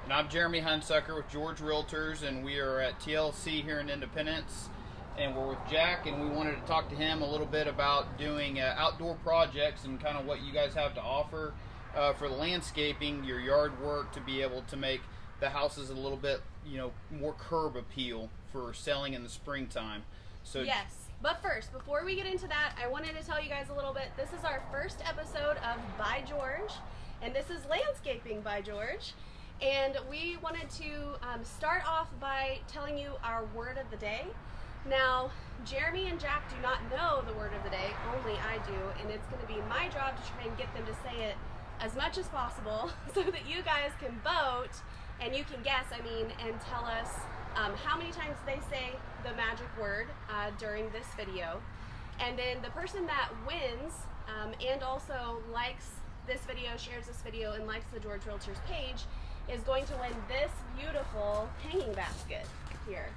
And I'm Jeremy Hunsucker with George Realtors, and we are at TLC here in Independence, and we're with Jack, and we wanted to talk to him a little bit about doing outdoor projects and kind of what you guys have to offer for the landscaping, your yard work, to be able to make the houses a little bit, more curb appeal for selling in the springtime. So yes, but first, before we get into that, I wanted to tell you guys a little bit. This is our first episode of By George, and this is Landscaping by George. And we wanted to start off by telling you our word of the day. Now, Jeremy and Jack do not know the word of the day, only I do, and it's going to be my job to try and get them to say it as much as possible so that you guys can vote and you can guess, and tell us how many times they say the magic word during this video. And then the person that wins and also likes this video, shares this video, and likes the George Realtors page is going to win this beautiful hanging basket here,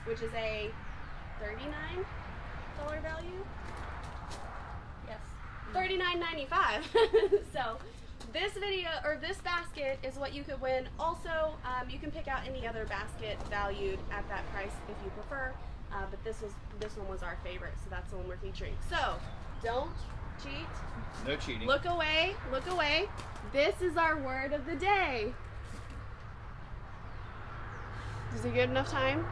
which is a $39 value. Yes, $39.95. So this video, or this basket, is what you could win. Also, you can pick out any other basket valued at that price if you prefer. But this one was our favorite, so that's the one we're featuring. So don't cheat. No cheating. Look away. Look away. This is our word of the day. Is it good enough time?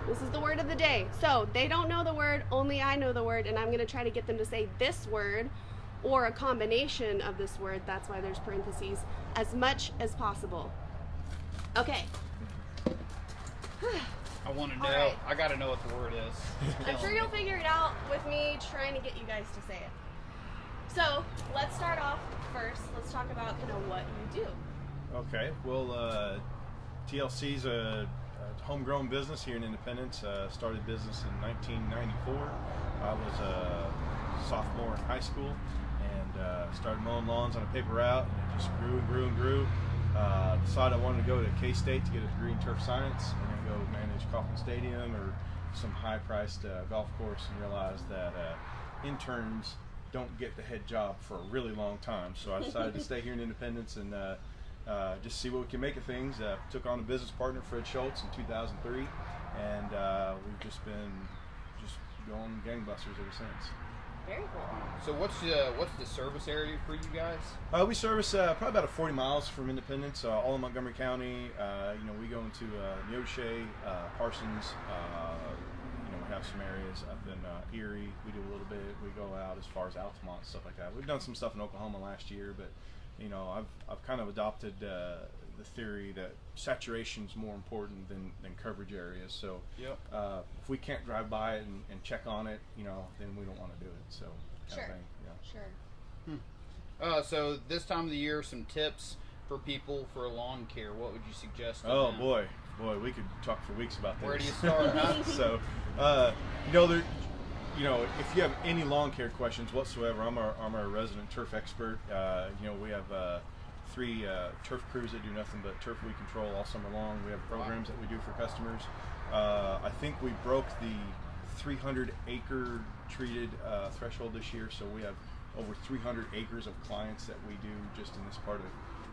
This is the word of the day. So they don't know the word, only I know the word, and I'm going to try to get them to say this word or a combination of this word, that's why there's parentheses, as much as possible. Okay. I want to know. Right. I got to know what the word is. I'm sure you'll figure it out with me trying to get you guys to say it. So let's start off first. Let's talk about kind of what you do. Okay, well, TLC's a homegrown business here in Independence. Started business in 1994. I was a sophomore in high school and started mowing lawns on a paper route, and it just grew and grew and grew. Decided I wanted to go to K-State to get a degree in turf science and then go manage Kauffman Stadium or some high-priced golf course, and realized that interns don't get the head job for a really long time. So I decided to stay here in Independence and just see what we can make of things. Took on a business partner, Fred Schultz, in 2003, and we've just been going gangbusters ever since. Very cool. So what's the service area for you guys? We service probably about 40 miles from Independence, all in Montgomery County. We go into Neoshe, Parsons. We have some areas up in Erie. We do a little bit. We go out as far as Altamont, stuff like that. We've done some stuff in Oklahoma last year, but I've kind of adopted the theory that saturation is more important than coverage areas. So Yep. If we can't drive by it and check on it, then we don't want to do it. So kind of thing, yeah. Sure. So this time of the year, some tips for people for lawn care. What would you suggest to Oh them? boy, we could talk for weeks about this. Where do you start, huh? So, if you have any lawn care questions whatsoever, I'm our resident turf expert. We have 3 turf crews that do nothing but turf weed control all summer long. We have programs that we do for customers. I think we broke the 300 acre treated threshold this year, so we have over 300 acres of clients that we do just in this part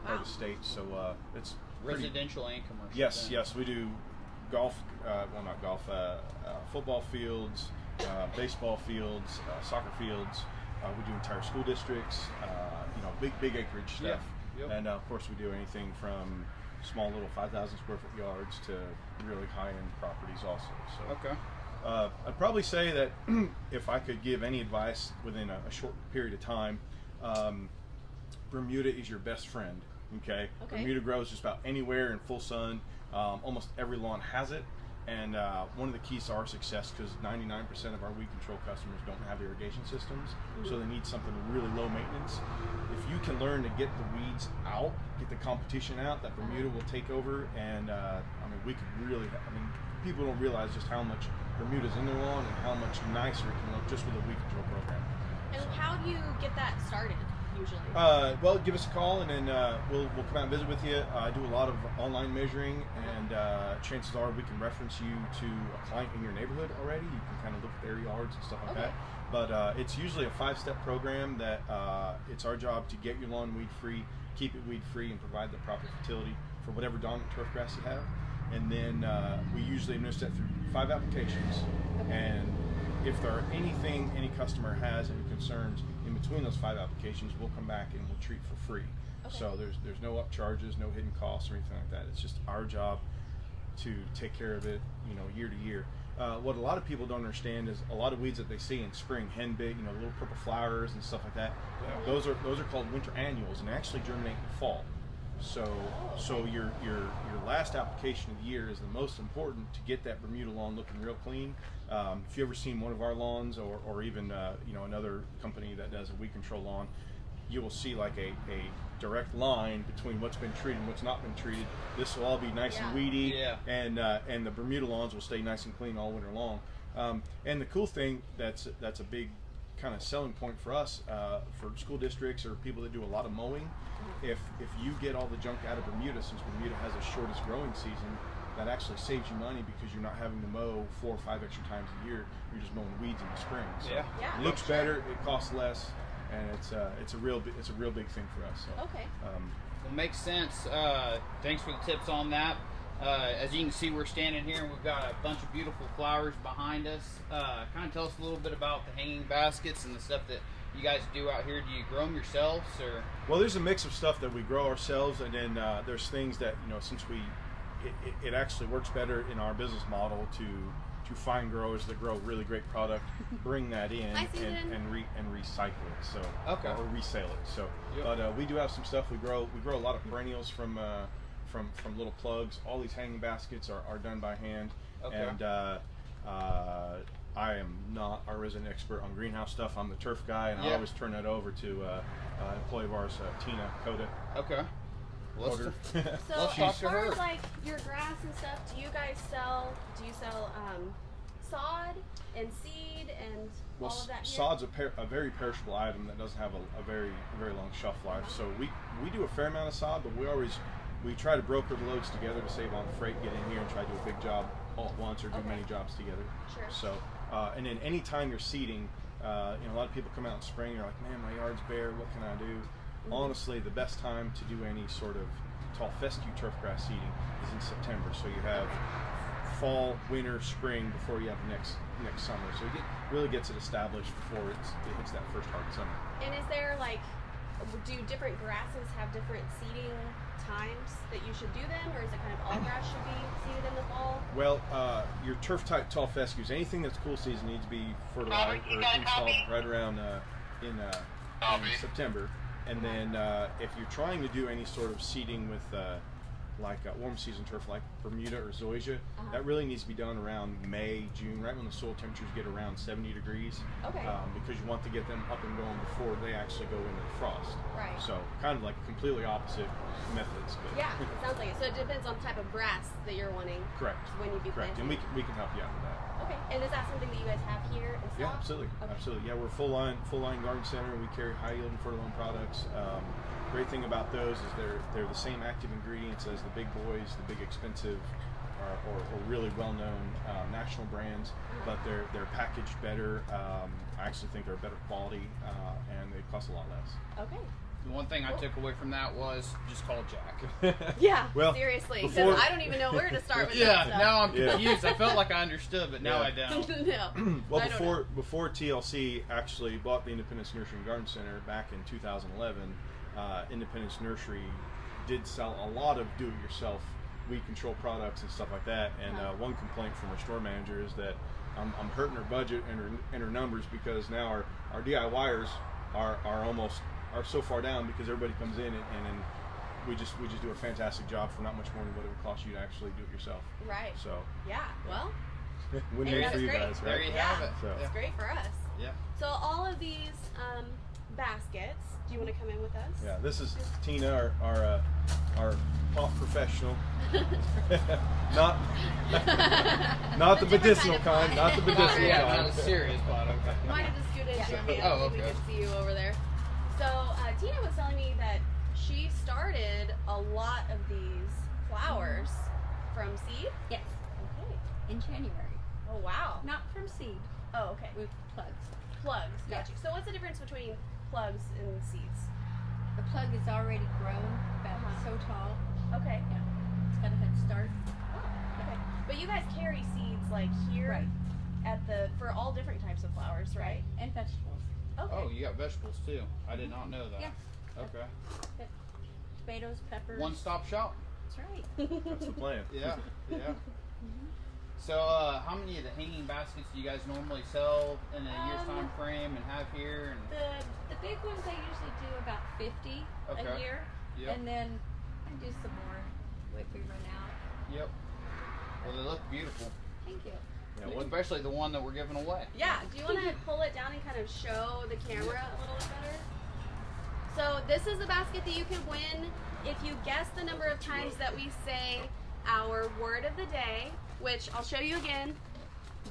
of the state. So it's Residential and commercial. Yes, we do golf. Not golf. Football fields, baseball fields, soccer fields. We do entire school districts. Big acreage stuff. Yep. And of course, we do anything from small little 5,000 square foot yards to really high end properties also. So Okay. I'd probably say that if I could give any advice within a short period of time, Bermuda is your best friend. Okay. Bermuda grows just about anywhere in full sun. Almost every lawn has it. And one of the keys to our success, because 99% of our weed control customers don't have irrigation systems, so they need something really low maintenance. If you can learn to get the weeds out, get the competition out, that Bermuda will take over. And we could really, people don't realize just how much Bermuda's in their lawn and how much nicer it can look just with a weed control program. And how do you get that started usually? Well, give us a call, and then we'll come out and visit with you. I do a lot of online measuring, and chances are we can reference you to a client in your neighborhood already. You can kind of look at their yards and stuff like that. But it's usually a 5-step program that it's our job to get your lawn weed free, keep it weed free, and provide the proper fertility for whatever dominant turf grass you have. And then we usually administer that through 5 applications. And if there are any customer has any concerns in between those 5 applications, we'll come back and we'll treat for free. Okay. So there's no upcharges, no hidden costs or anything like that. It's just our job to take care of it, year to year. What a lot of people don't understand is a lot of weeds that they see in spring, henbit, little purple flowers and stuff like that. Those are called winter annuals, and they actually germinate in the fall. So your last application of the year is the most important to get that Bermuda lawn looking real clean. If you ever seen one of our lawns, or even another company that does a weed control lawn, you will see like a direct line between what's been treated and what's not been treated. This will all be nice and weedy, and the Bermuda lawns will stay nice and clean all winter long. And the cool thing that's a big kind of selling point for us, for school districts or people that do a lot of mowing, if you get all the junk out of Bermuda, since Bermuda has the shortest growing season, that actually saves you money because you're not having to mow 4 or 5 extra times a year. You're just mowing weeds in the spring. So it looks better, it costs less, and it's a real big thing for us. So, okay. Well, makes sense. Thanks for the tips on that. As you can see, we're standing here and we've got a bunch of beautiful flowers behind us. Kind of tell us a little bit about the hanging baskets and the stuff that you guys do out here. Do you grow them yourselves, or? Well, there's a mix of stuff that we grow ourselves, and then there's things that since it actually works better in our business model to find growers that grow really great product, bring that in and recycle it. So or resale it. So, but we do have some stuff. We grow a lot of perennials from little plugs. All these hanging baskets are done by hand. And I am not our resident expert on greenhouse stuff. I'm the turf guy, and I always turn that over to an employee of ours, Tina Coda. Okay. So as far as like your grass and stuff, do you sell sod and seed and all of that? Sod's a very perishable item that doesn't have a very long shelf life. So we do a fair amount of sod, but we try to broker the loads together to save on freight, get in here and try to do a big job all at once or do many jobs together. Sure. So and then anytime you're seeding, a lot of people come out in spring and they're like, man, my yard's bare, what can I do? Honestly, the best time to do any sort of tall fescue turf grass seeding is in September. So you have fall, winter, spring before you have the next summer. So it really gets it established before it hits that first hard summer. And is there do different grasses have different seeding times that you should do them, or is it kind of all grass should be seeded in the fall? Well, your turf type tall fescues, anything that's cool season needs to be fertilized or installed right around in September. And then if you're trying to do any sort of seeding with warm season turf like Bermuda or Zoysia, that really needs to be done around May, June, right when the soil temperatures get around 70 degrees. Okay. Because you want to get them up and going before they actually go into the frost. Right. So kind of like completely opposite methods. But yeah, it sounds like it. So it depends on the type of grass that you're wanting. Correct. When you do planting. And we can help you out with that. Okay. And is that something that you guys have here in stock? Yeah, absolutely. Okay. Absolutely. Yeah, we're full line garden center. We carry high yielding fertilizer products. Great thing about those is they're the same active ingredients as the big boys, the big expensive or really well-known national brands, but they're packaged better. I actually think they're better quality and they cost a lot less. Okay. The one thing I took away from that was just call Jack. Yeah, well, seriously, because I don't even know where to start with that stuff. Now I'm confused. I felt like I understood, but now I don't. No. Well, before TLC actually bought the Independence Nursery and Garden Center back in 2011, Independence Nursery did sell a lot of do-it-yourself weed control products and stuff like that. And one complaint from our store manager is that I'm hurting her budget and her numbers because now our DIYers are so far down because everybody comes in and we just do a fantastic job for not much more than what it would cost you to actually do it yourself. Right. So yeah, well, win-win for you guys, right? There you have it. So. It's great for us. Yeah. So all of these baskets. Do you want to come in with us? Yeah, this is Tina, our pot professional. not the medicinal kind, not the medicinal kind. Yeah, not a serious pot. Okay. You might have to scoot into your hand so we can see you over there. So Tina was telling me that she started a lot of these flowers from seed. Yes. Okay. In January. Oh wow. Not from seed. Oh okay. With plugs. Plugs. Got you. So what's the difference between plugs and seeds? The plug is already grown, about so tall. Okay. Yeah. It's got a head start. Okay. But you guys carry seeds like here Right. at the for all different types of flowers, right? And vegetables. Okay. Oh, you got vegetables too. I did not know that. Yeah. Okay. Tomatoes, peppers. One-stop shop. That's right. That's the plan. Yeah. Yeah. So, how many of the hanging baskets do you guys normally sell in a year's time frame and have here? And The big ones I usually do about 50 Okay. a year. Yep. And then I do some more if we run out. Yep. Well, they look beautiful, Thank you. Yeah, one, especially the one that we're giving away. Yeah, do you want to pull it down and kind of show the camera a little bit better? So this is the basket that you can win if you guess the number of times that we say our word of the day, which I'll show you again.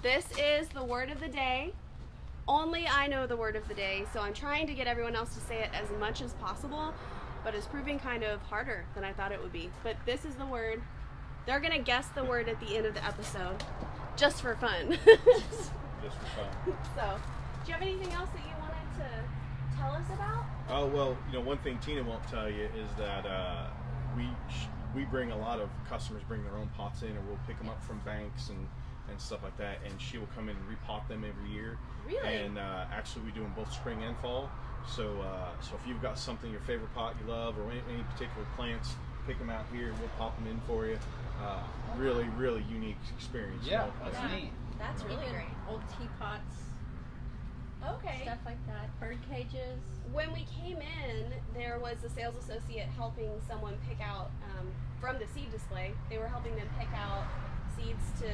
This is the word of the day. Only I know the word of the day, so I'm trying to get everyone else to say it as much as possible, but it's proving kind of harder than I thought it would be. But this is the word. They're going to guess the word at the end of the episode, just for fun. just for fun. So, do you have anything else that you wanted to tell us about? Oh well, one thing Tina won't tell you is that we bring a lot of customers bring their own pots in, and we'll pick them up from banks and stuff like that, and she will come in and repot them every year. Really? And actually, we do them both spring and fall. So if you've got something, your favorite pot you love, or any particular plants, pick them out here. We'll pop them in for you. Really, really unique experience. Yeah, that's neat. That's really Even great. Old teapots, Okay. stuff like that. Bird cages. When we came in, there was a sales associate helping someone pick out from the seed display. They were helping them pick out seeds to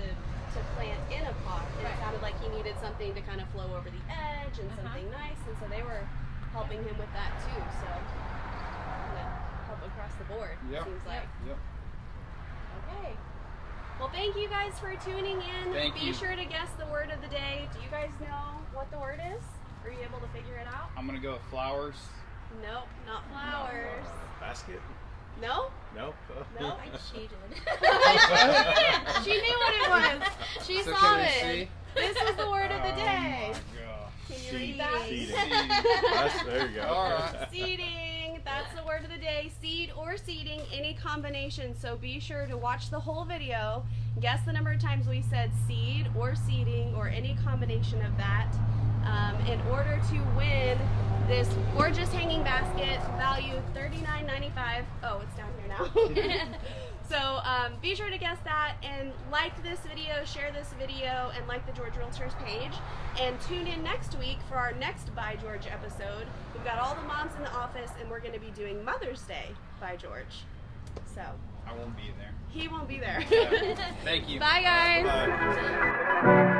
plant in a pot. And it Right. sounded like he needed something to kind of flow over the edge and something nice, and so they were helping him with that too. So kind of help across the board. Yep. Seems like. Yep. Okay. Well, thank you guys for tuning in. Thank Be you. sure to guess the word of the day. Do you guys know what the word is? Are you able to figure it out? I'm gonna go with flowers. Nope, not flowers. Basket? No? Nope. No? I cheated. She knew what it was. She So saw can we it. see? This was the word of the day. Oh my gosh. Can you Seed. read that? Seeding. There you go. All right. Seeding. That's the word of the day. Seed or seeding, any combination. So be sure to watch the whole video. Guess the number of times we said seed or seeding or any combination of that in order to win this gorgeous hanging basket, value $39.95. Oh, it's down here now. So be sure to guess that and like this video, share this video, and like the George Realtors page. And tune in next week for our next By George episode. We've got all the moms in the office, and we're going to be doing Mother's Day by George. So I won't be there. he won't be there. Thank you. Bye, guys. Bye.